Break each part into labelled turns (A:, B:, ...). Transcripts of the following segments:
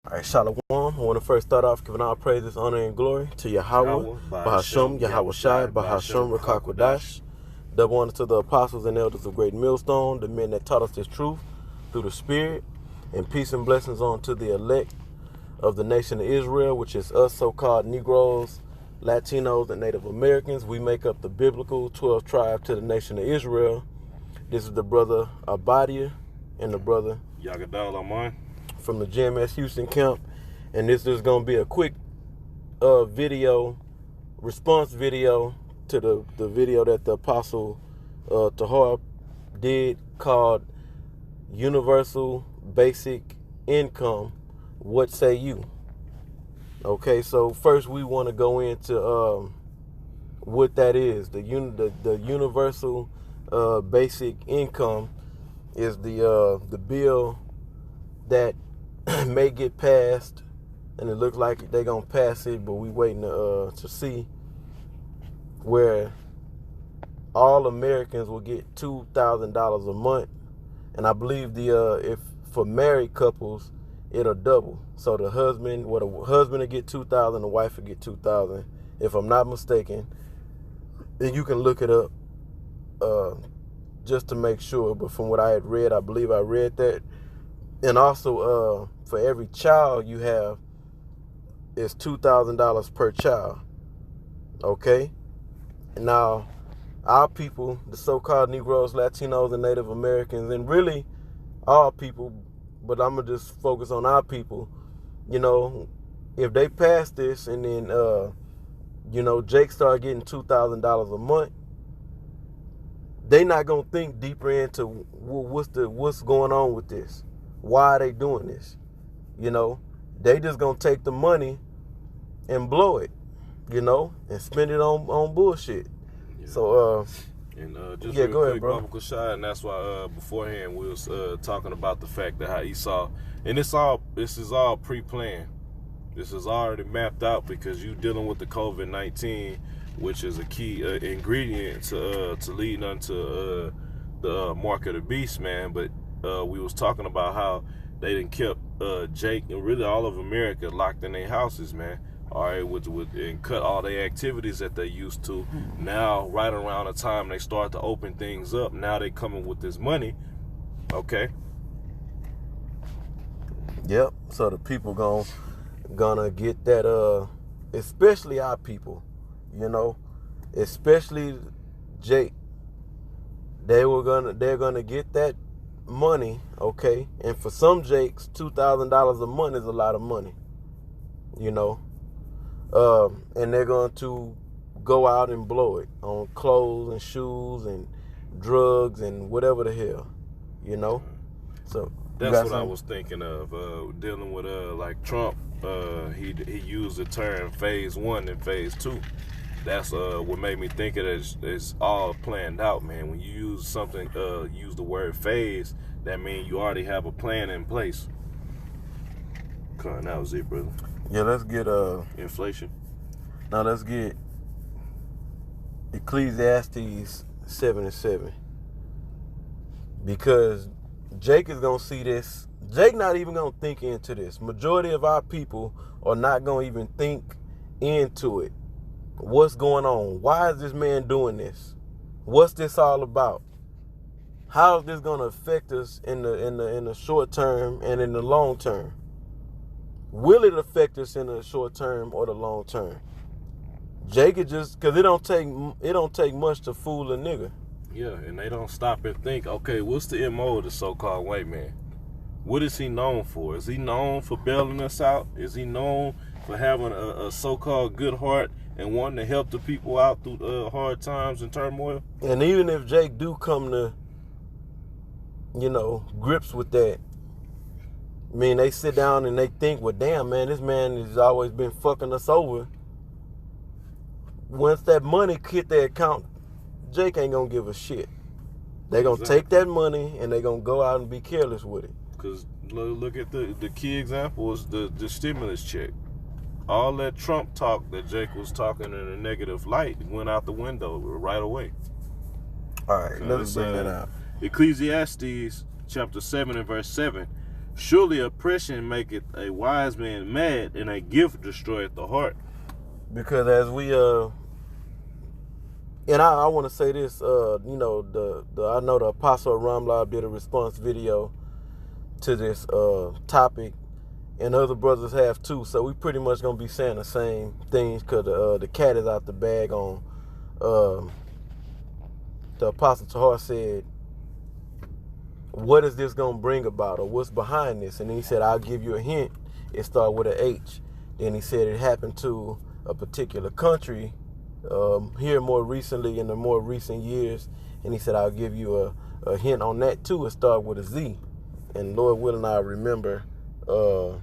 A: All right, Shalom. I want to first start off giving all praises, honor, and glory to Yahweh, Bahasham, Yahweh Shai, Bahasham, Rakakwadash. Double honor to the apostles and elders of Great Millstone, the men that taught us this truth through the Spirit, and peace and blessings on to the elect of the nation of Israel, which is us so-called Negroes, Latinos, and Native Americans. We make up the biblical 12 tribe to the nation of Israel. This is the brother Abadia and the brother
B: Yagadal Amon
A: from the GMS Houston camp, and this is going to be a quick response video to the video that the apostle Tahar did called Universal Basic Income. What say you? Okay, so first we want to go into what that is. The Universal Basic Income is the bill that may get passed, and it looks like they're gonna pass it, but we waiting to see, where all Americans will get $2,000 a month, and I believe if for married couples it'll double. So the husband will get $2,000, the wife will get $2,000, if I'm not mistaken. And you can look it up just to make sure. But from what I had read, I believe I read that. And also, for every child you have, it's $2,000 per child. Okay? Now, our people, the so-called Negroes, Latinos, and Native Americans, and really all people, but I'm going to just focus on our people, if they pass this and then, Jake start getting $2,000 a month, they not going to think deeper into what's going on with this. Why are they doing this? They just gonna take the money and blow it, and spend it on bullshit.
B: Yeah.
A: So
B: just
A: yeah,
B: real
A: go
B: quick,
A: ahead, bro.
B: Shai, and that's why beforehand we was talking about the fact that how Esau, and this is all pre-planned. This is already mapped out, because you dealing with the COVID-19, which is a key ingredient to leading unto the mark of the beast, man. But we was talking about how they done kept Jake and really all of America locked in their houses, man. All right, and cut all their activities that they used to. Now, right around the time they start to open things up, now they coming with this money. Okay.
A: Yep. So the people gonna get that. Especially our people, especially Jake. They're gonna get that money, okay? And for some Jakes, $2,000 a month is a lot of money, and they're going to go out and blow it on clothes and shoes and drugs and whatever the hell, So
B: that's what I was thinking of, dealing with like Trump. He used the term phase 1 and phase 2. That's what made me think of it. It's all planned out, man. When you use something, use the word phase, that means you already have a plan in place. That was it, brother.
A: Yeah, let's get
B: inflation.
A: Now let's get Ecclesiastes 7:7, because Jake is gonna see this. Jake not even gonna think into this. Majority of our people are not gonna even think into it. What's going on? Why is this man doing this? What's this all about? How is this going to affect us in the short term and in the long term? Will it affect us in the short term or the long term? Jake is just, because it don't take much to fool a nigga.
B: Yeah, and they don't stop and think, okay, what's the MO of the so-called white man? What is he known for? Is he known for bailing us out? Is he known for having a so-called good heart and wanting to help the people out through hard times and turmoil?
A: And even if Jake do come to, grips with that, I mean, they sit down and they think, well, damn, man, this man has always been fucking us over. Once that money hit their account, Jake ain't gonna give a shit. They gonna take that money and they gonna go out and be careless with it.
B: Because look at the key example is the stimulus check. All that Trump talk that Jake was talking in a negative light went out the window right away.
A: All right, let's bring that out.
B: Ecclesiastes chapter 7 and verse 7. Surely oppression maketh a wise man mad, and a gift destroyeth the heart.
A: Because as we and I want to say this, you know, I know the Apostle Ramlab did a response video to this topic, and other brothers have too. So we pretty much gonna be saying the same things, because the cat is out the bag on. The Apostle Tahar said, "What is this gonna bring about, or what's behind this?" And then he said, "I'll give you a hint. It started with an H." Then he said it happened to a particular country here more recently, in the more recent years. And he said, "I'll give you a hint on that too. It started with a Z." And Lord willing, I remember to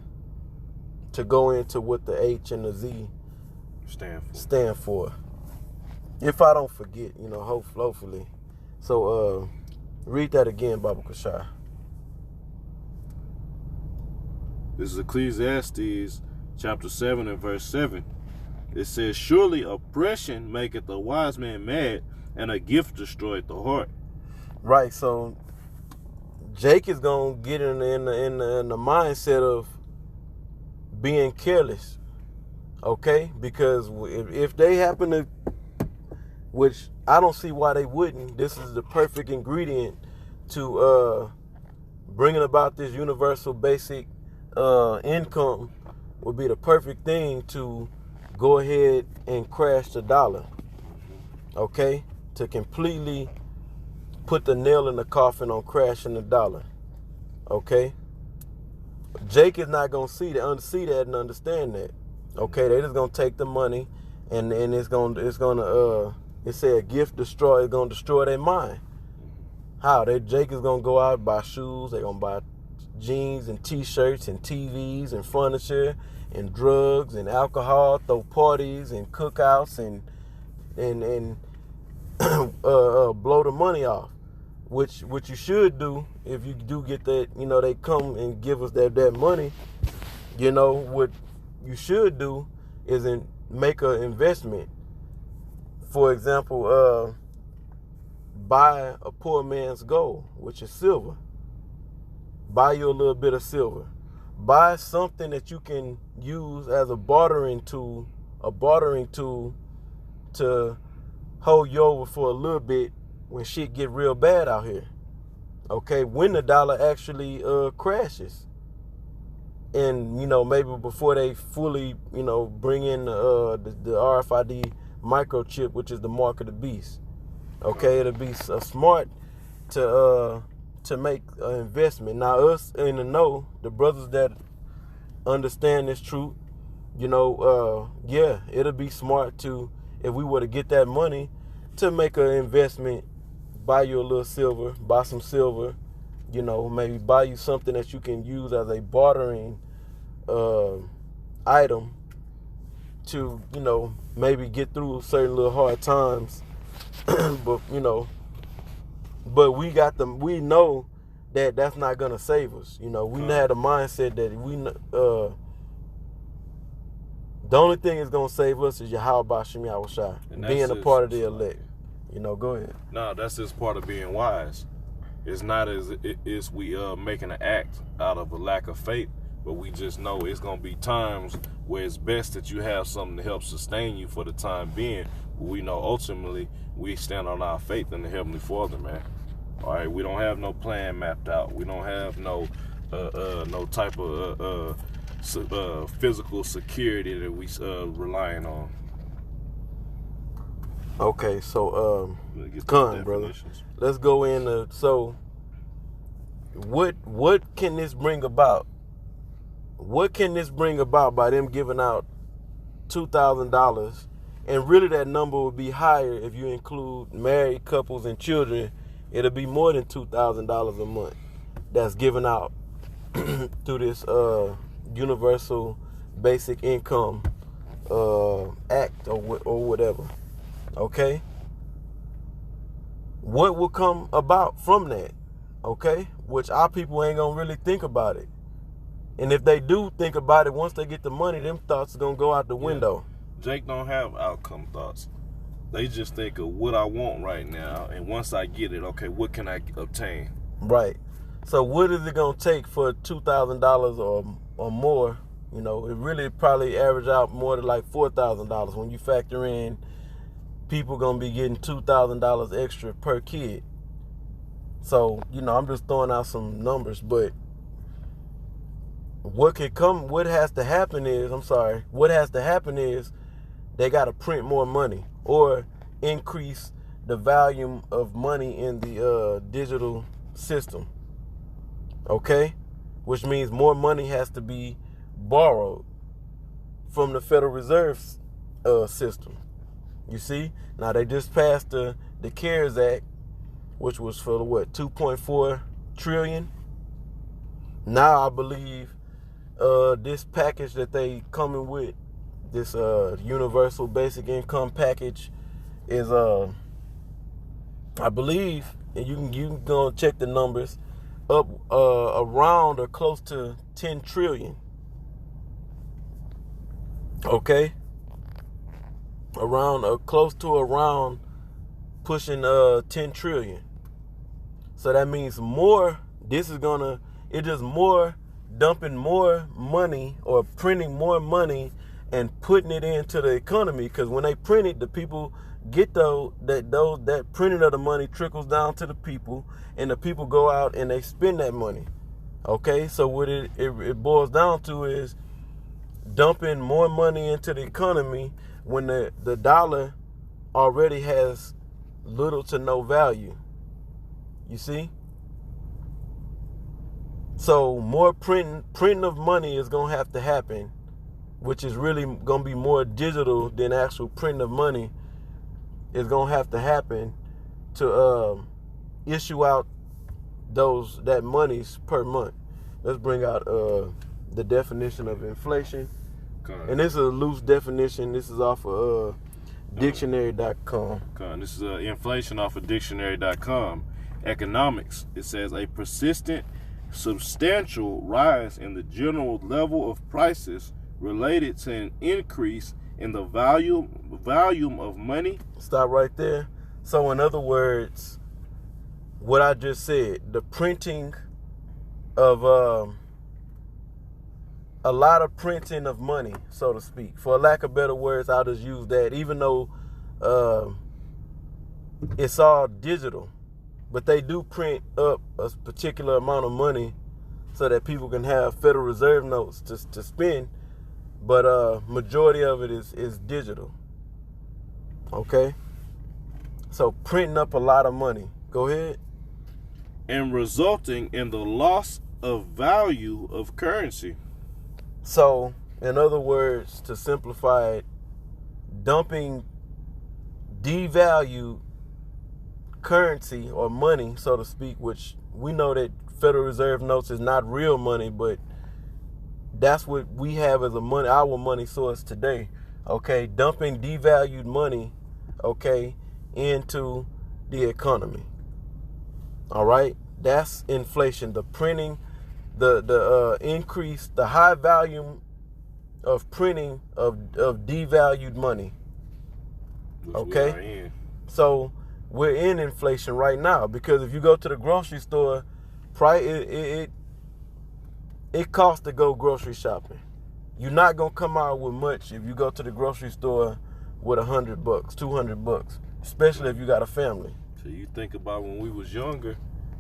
A: go into what the H and the Z stand for. If I don't forget, you know, hopefully. So read that again, Baba Kashai.
B: This is Ecclesiastes chapter 7 and verse 7. It says, "Surely oppression maketh a wise man mad, and a gift destroyeth the heart."
A: Right. So Jake is gonna get in the mindset of being careless, okay? Because if they happen to, which I don't see why they wouldn't, this is the perfect ingredient to bringing about this universal basic income. Would be the perfect thing to go ahead and crash the dollar, okay? To completely put the nail in the coffin on crashing the dollar, okay? Jake is not gonna see that and understand that, okay? They just gonna take the money, and it say a gift is gonna destroy their mind. How? Jake is gonna go out and buy shoes. They're gonna buy jeans and T-shirts and TVs and furniture and drugs and alcohol, throw parties and cookouts and blow the money off. Which you should do if you do get that, you know, they come and give us that money. You know, what you should do is make an investment. For example, buy a poor man's gold, which is silver. Buy you a little bit of silver. Buy something that you can use as a bartering tool to hold you over for a little bit when shit get real bad out here. Okay, when the dollar actually crashes. And, you know, maybe before they fully, you know, bring in the RFID microchip, which is the mark of the beast. Okay, it'll be smart to make an investment. Now, us in the know, the brothers that understand this truth, you know, yeah, it'll be smart to, if we were to get that money, to make an investment, buy you a little silver, buy some silver, you know, maybe buy you something that you can use as a bartering item to, you know, maybe get through certain little hard times. But, you know, but we know that that's not gonna save us. You know, we had a mindset that the only thing that's gonna save us is Yahweh Bashim Yahushua, being a part of the elect. You know, go ahead.
B: No, that's just part of being wise. It's not as we making an act out of a lack of faith, but we just know it's gonna be times where it's best that you have something to help sustain you for the time being. But we know ultimately we stand on our faith in the Heavenly Father, man. All right, we don't have no plan mapped out. We don't have no type of physical security that we relying on.
A: Okay, so come, brother. Let's go in. So, what can this bring about? What can this bring about by them giving out $2,000? And really, that number would be higher if you include married couples and children. It'll be more than $2,000 a month that's given out through this universal basic income act or whatever. Okay? What will come about from that? Okay? Which our people ain't gonna really think about it. And if they do think about it, once they get the money, them thoughts are gonna go out the window.
B: Jake don't have outcome thoughts. They just think of what I want right now, and once I get it, okay, what can I obtain?
A: Right. So what is it gonna take for $2,000 or more? You know, it really probably average out more to like $4,000 when you factor in people gonna be getting $2,000 extra per kid. So, you know, I'm just throwing out some numbers, but what has to happen is they got to print more money or increase the volume of money in the digital system. Okay? Which means more money has to be borrowed from the Federal Reserve system. You see? Now they just passed the CARES Act, which was for the 2.4 trillion. Now I believe this package that they coming with, this universal basic income package, is I believe, and you can go and check the numbers, up around or close to 10 trillion. Okay? Close to around pushing 10 trillion. So that means more, it's just more dumping more money or printing more money and putting it into the economy, because when they print it, the people get that printing of the money trickles down to the people, and the people go out and they spend that money. Okay, so what it boils down to is dumping more money into the economy when the dollar already has little to no value. You see? So more printing of money is going to have to happen, which is really going to be more digital than actual printing of money. Is going to have to happen to issue out that monies per month. Let's bring out the definition of inflation. And this is a loose definition. This is off of dictionary.com.
B: This is inflation off of dictionary.com. Economics. It says a persistent, substantial rise in the general level of prices related to an increase in the volume of money.
A: Stop right there. So in other words, what I just said, the printing of a lot of printing of money, so to speak. For lack of better words, I'll just use that, even though it's all digital. But they do print up a particular amount of money so that people can have Federal Reserve notes to spend. But majority of it is digital. Okay? So printing up a lot of money. Go ahead.
B: And resulting in the loss of value of currency.
A: So, in other words, to simplify it, dumping devalued currency or money, so to speak, which we know that Federal Reserve notes is not real money, but that's what we have as our money source today. Okay, dumping devalued money, okay, into the economy. All right, that's inflation. The printing, the increase, the high volume of printing of devalued money. Okay, so we're in inflation right now, because if you go to the grocery store, it costs to go grocery shopping. You're not gonna come out with much if you go to the grocery store with $100, $200, especially if you got a family.
B: So you think about when we was younger,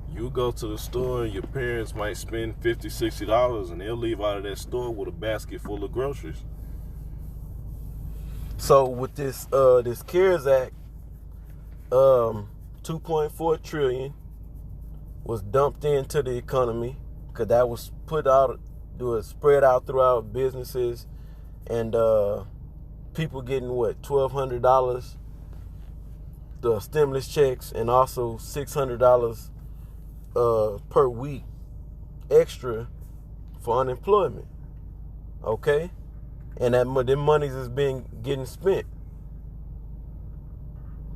B: you go to the store and your parents might spend $50, $60, and they'll leave out of that store with a basket full of groceries.
A: So with this CARES Act, 2.4 trillion was dumped into the economy, because that was spread out throughout businesses, and people getting $1,200 the stimulus checks, and also $600 per week extra for unemployment. Okay, and them monies is getting spent.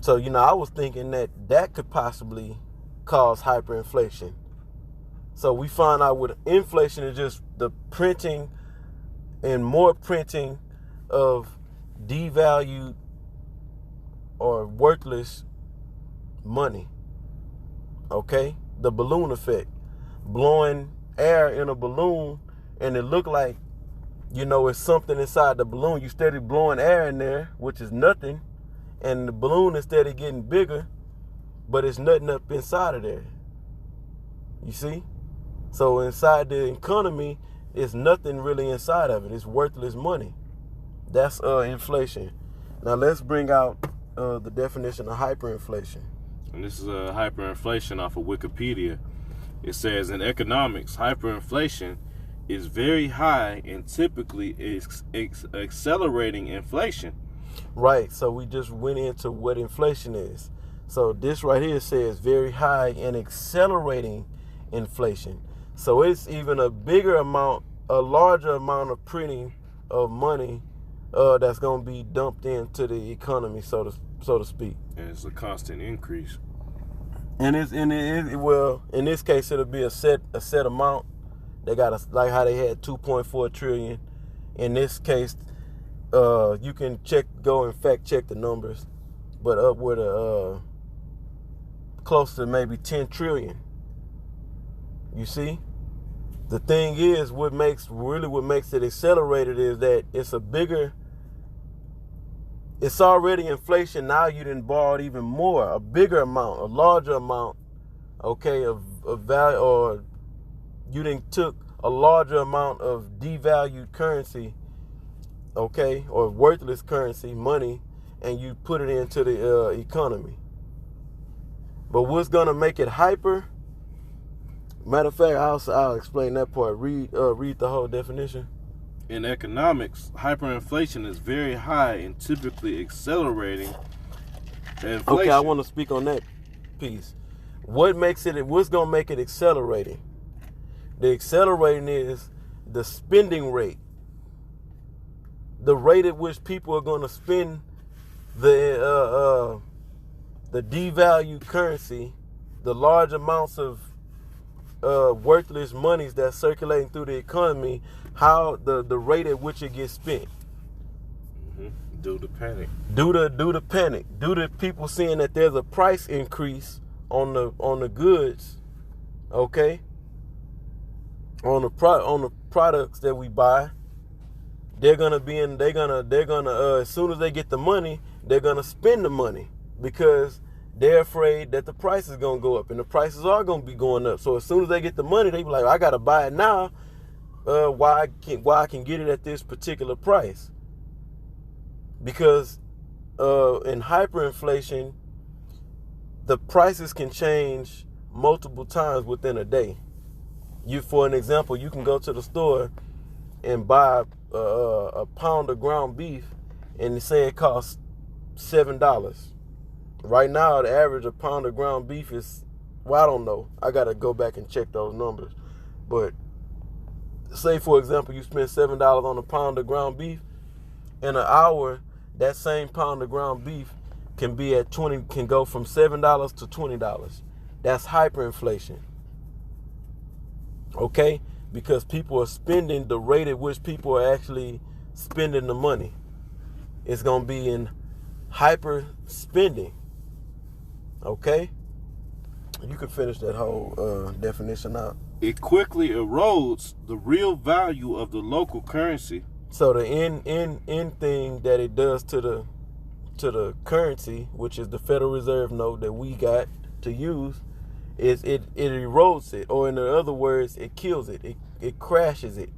A: So I was thinking that could possibly cause hyperinflation. So we find out with inflation is just the printing and more printing of devalued or worthless money. Okay? The balloon effect. blowing air in a balloon and it look like, it's something inside the balloon. You steady blowing air in there, which is nothing, and the balloon is steady getting bigger, but it's nothing up inside of there. You see? So inside the economy, it's nothing really inside of it. It's worthless money. That's inflation. Now let's bring out the definition of hyperinflation.
B: And this is hyperinflation off of Wikipedia. It says, in economics, hyperinflation is very high and typically accelerating inflation.
A: Right. So we just went into what inflation is. So this right here says very high and accelerating inflation. So it's even a larger amount of printing of money that's going to be dumped into the economy, so to speak.
B: And it's a constant increase.
A: And in this case, it'll be a set amount. They got like how they had 2.4 trillion. In this case, you can go and fact check the numbers, but upward of close to maybe 10 trillion. You see? The thing is, what makes it accelerated is that it's already inflation. Now you didn't borrow even more, a bigger amount, a larger amount, okay, of value, or you didn't took a larger amount of devalued currency, okay, or worthless currency, money, and you put it into the economy. But what's gonna make it hyper? Matter of fact, I'll explain that part. Read the whole definition.
B: In economics, hyperinflation is very high and typically accelerating inflation.
A: Okay, I want to speak on that piece. What's gonna make it accelerating? The accelerating is the spending rate. The rate at which people are gonna spend the devalued currency, the large amounts of worthless monies that's circulating through the economy, how the rate at which it gets spent.
B: Due to panic.
A: Due to panic. Due to people seeing that there's a price increase on the goods, okay? On the products that we buy, they're gonna as soon as they get the money, they're gonna spend the money because they're afraid that the price is gonna go up, and the prices are gonna be going up. So as soon as they get the money, they be like, I gotta buy it now. Why I can get it at this particular price? Because in hyperinflation, the prices can change multiple times within a day. For an example, you can go to the store and buy a pound of ground beef, and say it costs $7. Right now, the average of pound of ground beef is, I don't know. I got to go back and check those numbers. But say, for example, you spend $7 on a pound of ground beef. In an hour, that same pound of ground beef can go from $7 to $20. That's hyperinflation. Okay? Because people are spending the rate at which people are actually spending the money. It's going to be in hyper spending. Okay? You can finish that whole definition out.
B: It quickly erodes the real value of the local currency.
A: So the end thing that it does to the currency, which is the Federal Reserve note that we got to use, is it erodes it, or in other words, it kills it. It crashes it.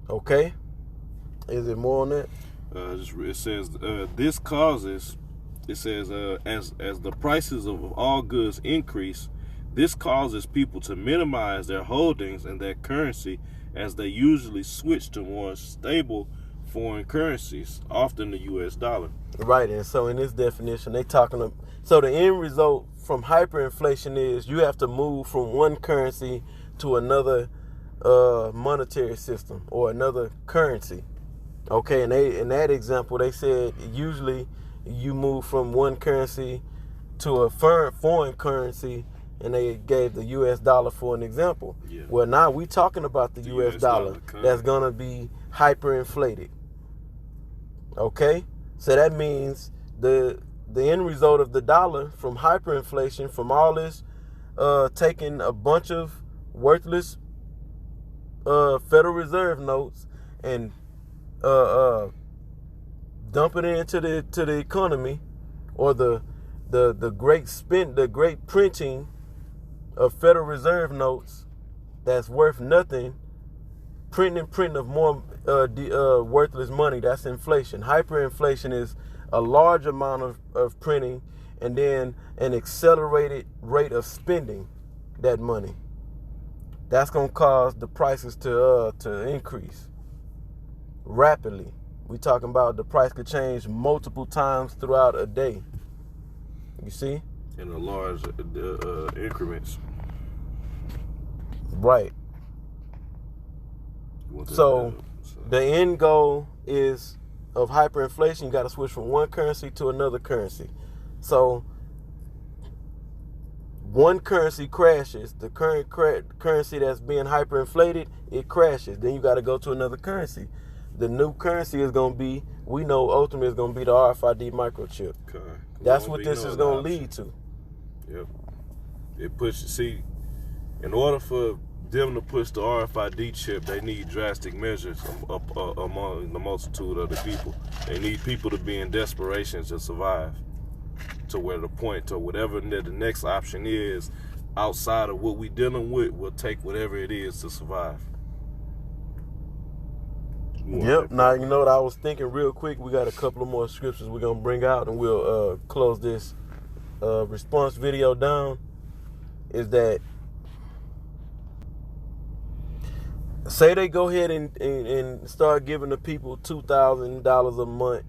A: Okay? Is it more on that?
B: It says this causes. It says as the prices of all goods increase, this causes people to minimize their holdings in that currency, as they usually switch to more stable foreign currencies, often the U.S. dollar.
A: Right, and so in this definition, so the end result from hyperinflation is you have to move from one currency to another monetary system or another currency. Okay, and in that example, they said usually you move from one currency to a foreign currency, and they gave the U.S. dollar for an example.
B: Yeah.
A: Well, now we're talking about the U.S. dollar that's going to be hyperinflated. Okay? So that means the end result of the dollar from hyperinflation, from all this taking a bunch of worthless Federal Reserve notes and dumping it into the economy, or the great printing of Federal Reserve notes that's worth nothing, printing of more worthless money. That's inflation. Hyperinflation is a large amount of printing and then an accelerated rate of spending that money. That's gonna cause the prices to increase rapidly. We talking about the price could change multiple times throughout a day. You see?
B: In a large increments.
A: Right. So the end goal is of hyperinflation. You got to switch from one currency to another currency. So one currency crashes, the current currency that's being hyperinflated, it crashes. Then you got to go to another currency. The new currency is going to be, we know ultimately is going to be the RFID microchip. Okay. That's what this is going to lead to.
B: Yep. It pushes, see, in order for them to push the RFID chip, they need drastic measures among the multitude of the people. They need people to be in desperation to survive, to where the point, to whatever the next option is outside of what we're dealing with, we'll take whatever it is to survive.
A: Yep. Now, you know what I was thinking real quick? We got a couple of more scriptures we're going to bring out, and we'll close this response video down. Is that, say they go ahead and start giving the people $2,000 a month.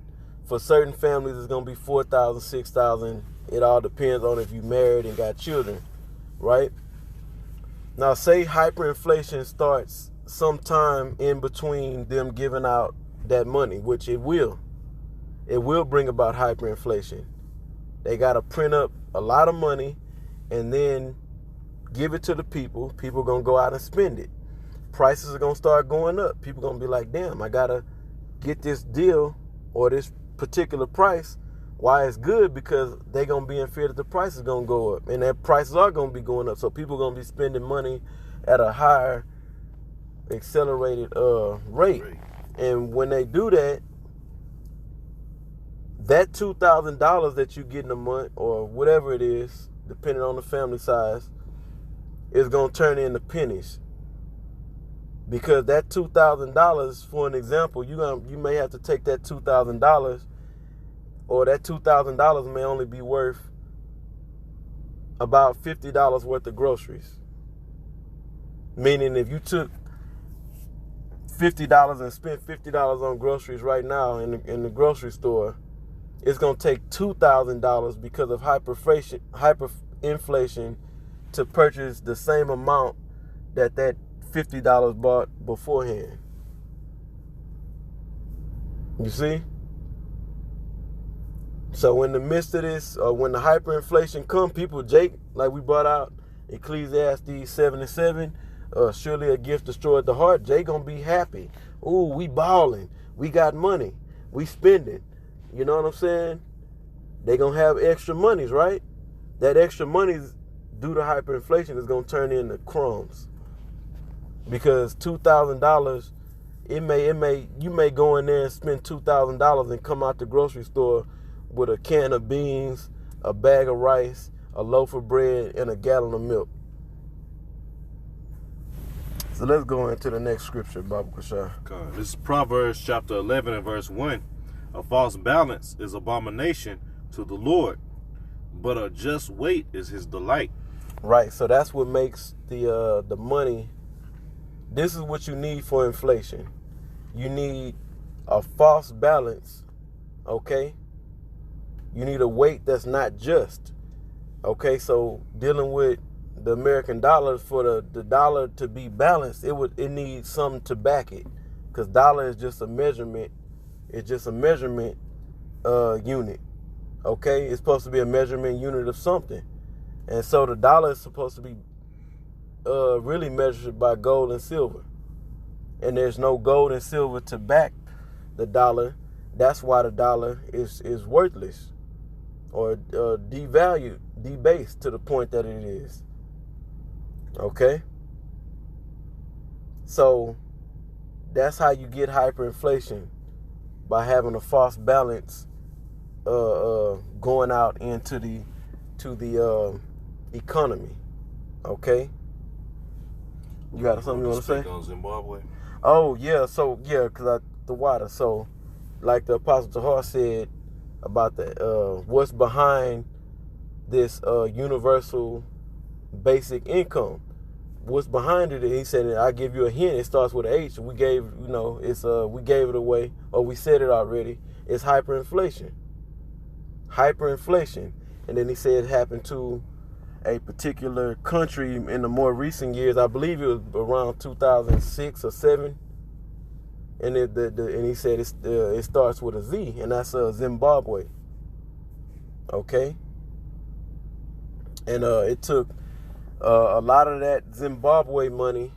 A: For certain families, it's going to be $4,000, $6,000. It all depends on if you married and got children, right? Now, say hyperinflation starts sometime in between them giving out that money, which it will. It will bring about hyperinflation. They got to print up a lot of money and then give it to the people. People going to go out and spend it. Prices are going to start going up. People going to be like, damn, I got to get this deal or this particular price. Why it's good? Because they're going to be in fear that the price is going to go up. And that prices are going to be going up. So people are going to be spending money at a higher accelerated rate. And when they do that, that $2,000 that you get in a month or whatever it is, depending on the family size, is going to turn into pennies. Because that $2,000, for an example, you may have to take that $2,000, or that $2,000 may only be worth about $50 worth of groceries. Meaning if you took $50 and spent $50 on groceries right now in the grocery store, it's going to take $2,000 because of hyperinflation to purchase the same amount that $50 bought beforehand. You see? So in the midst of this, when the hyperinflation come, people, Jake, like we brought out, Ecclesiastes 7:7, surely a gift destroyed the heart. Jake gonna be happy. Ooh, we balling. We got money. We spending. You know what I'm saying? They gonna have extra monies, right? That extra money, due to hyperinflation, is gonna turn into crumbs. Because $2,000, you may go in there and spend $2,000 and come out the grocery store with a can of beans, a bag of rice, a loaf of bread, and a gallon of milk. So let's go into the next scripture, Baba Kashar.
B: Okay. This is Proverbs chapter 11 and verse 1. A false balance is abomination to the Lord, but a just weight is his delight.
A: Right, so that's what makes the money. This is what you need for inflation. You need a false balance, okay? You need a weight that's not just, okay? So dealing with the American dollar, for the dollar to be balanced, it needs something to back it, because dollar is just a measurement. It's just a measurement unit, okay? It's supposed to be a measurement unit of something, and so the dollar is supposed to be really measured by gold and silver, and there's no gold and silver to back the dollar. That's why the dollar is worthless, or devalued, debased to the point that it is. Okay? So that's how you get hyperinflation, by having a false balance going out into the economy. Okay? You got something you want to say?
B: On Zimbabwe?
A: Oh, yeah. So, yeah, because the water. So, like the Apostle Tahar said about the what's behind this universal basic income. What's behind it? He said, I give you a hint. It starts with an H. We gave, we gave it away, or we said it already. It's hyperinflation. Hyperinflation. And then he said it happened to a particular country in the more recent years. I believe it was around 2006 or 7. And and he said it starts with a Z, and that's Zimbabwe. Okay. And it took a lot of that Zimbabwe money.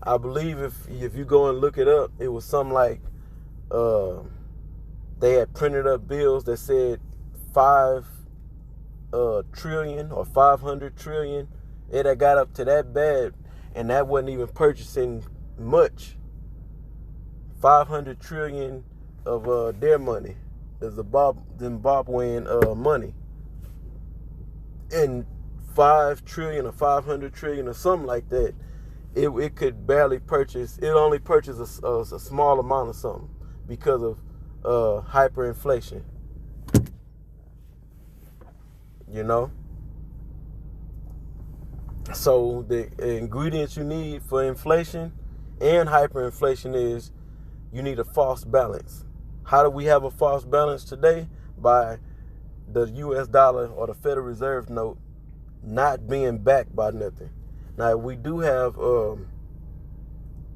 A: I believe if you go and look it up, it was something like they had printed up bills that said 5 trillion or 500 trillion. It had got up to that bad, and that wasn't even purchasing much. 500 trillion of their money, the Zimbabwean money, and 5 trillion or 500 trillion or something like that. It could barely purchase. It only purchased a small amount of something because of hyperinflation. So the ingredients you need for inflation and hyperinflation is you need a false balance. How do we have a false balance today? By the U.S. dollar or the Federal Reserve note not being backed by nothing. Now, we do have the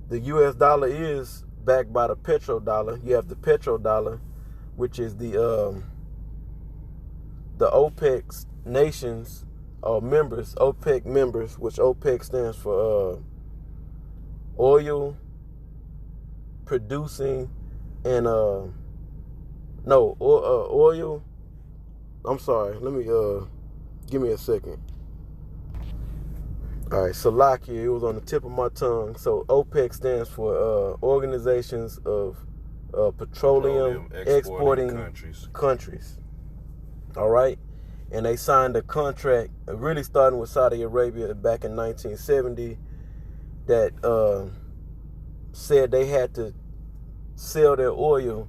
A: U.S. dollar is backed by the petrodollar. You have the petrodollar, which is the OPEC nations or members, OPEC members, which OPEC stands for oil producing and oil. I'm sorry. Let me give me a second. All right, Salakia, it was on the tip of my tongue. So OPEC stands for Organizations of Petroleum Exporting Countries. All right, and they signed a contract, really starting with Saudi Arabia back in 1970, that said they had to sell their oil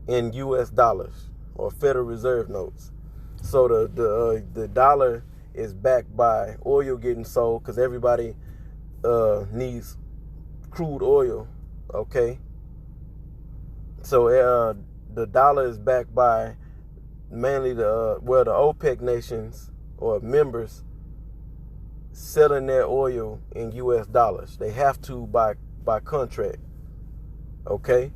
A: in U.S. dollars or Federal Reserve notes. So the dollar is backed by oil getting sold because everybody needs crude oil. Okay, so the dollar is backed by mainly the OPEC nations or members selling their oil in U.S. dollars. They have to by contract. Okay,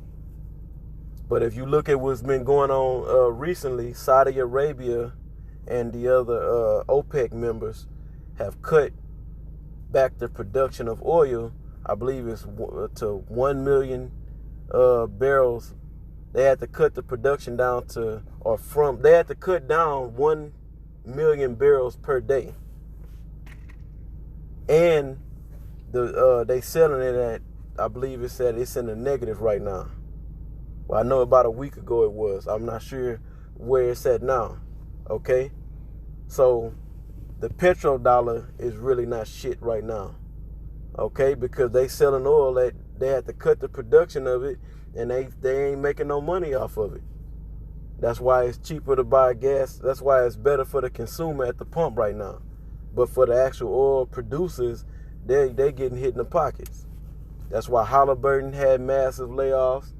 A: but if you look at what's been going on recently, Saudi Arabia and the other OPEC members have cut back the production of oil. I believe it's to 1 million barrels. They had to cut the production down they had to cut down 1 million barrels per day. And they selling it at, I believe it's in the negative right now. Well, I know about a week ago it was. I'm not sure where it's at now. Okay? So the petrodollar is really not shit right now. Okay? Because they selling oil that they had to cut the production of it, and they ain't making no money off of it. That's why it's cheaper to buy gas. That's why it's better for the consumer at the pump right now. But for the actual oil producers, they getting hit in the pockets. That's why Halliburton had massive layoffs.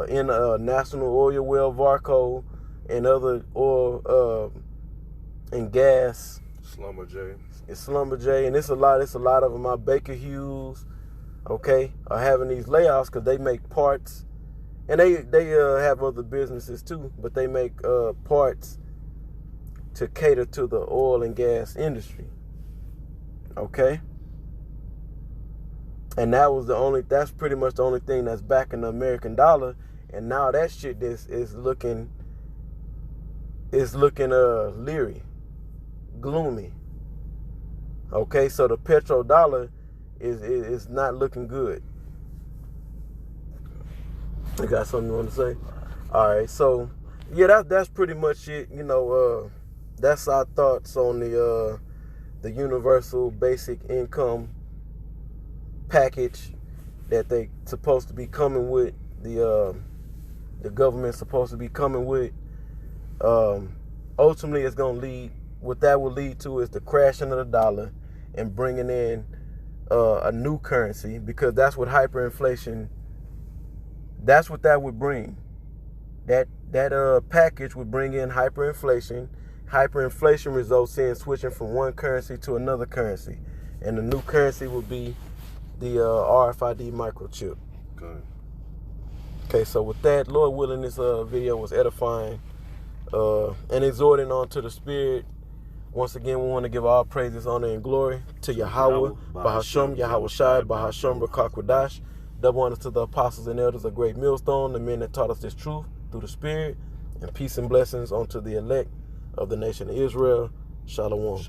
A: In National Oil Well, Varco, and other oil and gas. Schlumberger, and it's a lot of them. Baker Hughes, okay, are having these layoffs because they make parts, and they have other businesses too, but they make parts to cater to the oil and gas industry. Okay. And that's pretty much the only thing that's backing the American dollar. And now that shit is looking leery, gloomy. Okay, so the petrodollar is not looking good. You got something you want to say? All right, so yeah, that's pretty much it. You know, that's our thoughts on the universal basic income package that they supposed to be coming with. The government's supposed to be coming with. Ultimately, it's gonna lead. What that will lead to is the crashing of the dollar and bringing in a new currency, because that's what hyperinflation. That's what that would bring. That package would bring in hyperinflation. Hyperinflation results in switching from one currency to another currency, and the new currency would be the RFID microchip. Okay, so with that, Lord willing, this video was edifying and exhorting onto the Spirit. Once again, we want to give all praises, honor, and glory to Yahweh, Bahasham, Yahweh Shai, Bahasham, Rakakwadash. Double honor to the apostles and elders of Great Millstone, the men that taught us this truth through the Spirit, and peace and blessings unto the elect of the nation of Israel. Shalom.